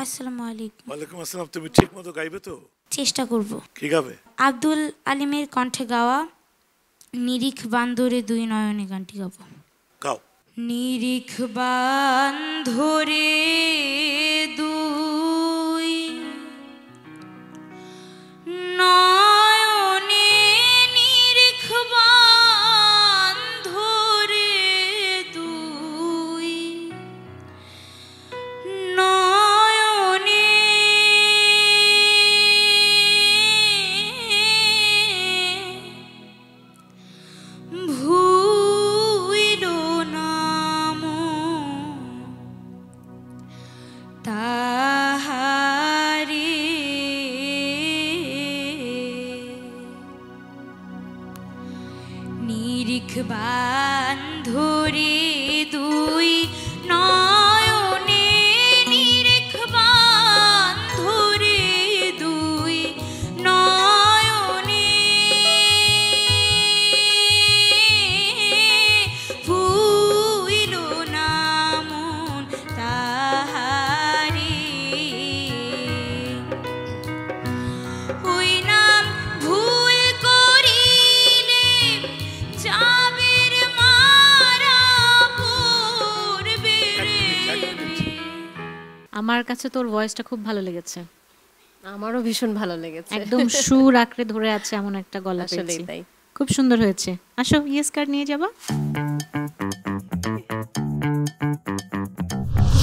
আসসালামু আলাইকুম। ওয়ালাইকুম আসসালাম। তুমি ঠিক মতো গাইবে তো? চেষ্টা করব। কি গাবে? আব্দুল আলিমের কণ্ঠে গাওয়া নিরিখ বান্ধরে দুই নয়নে গানটি গাবো। গাও। নিরিখ বান্ধরে দুই নয়নে, নিরিখ বান্ধরে দুই নয়নে, ভুইল না মন তাহারে, নিরিখ বান্ধরে দুই নয়নে, নিরিখ বান্ধরে দুই নয়নে, ভুইল না মন তাহারে, ওই নাম ভুল করিলে যাবের মারা পড়বে রে। আমার কাছে তোর ভয়েসটা খুব ভালো লেগেছে, আমারও ভীষণ ভালো লেগেছে। একদম সুর আঁকড়ে ধরে আছে এমন একটা গলা আসলেই পেয়েছি। তাই। খুব সুন্দর হয়েছে। আসো ইয়েস কার্ড নিয়ে যাবা।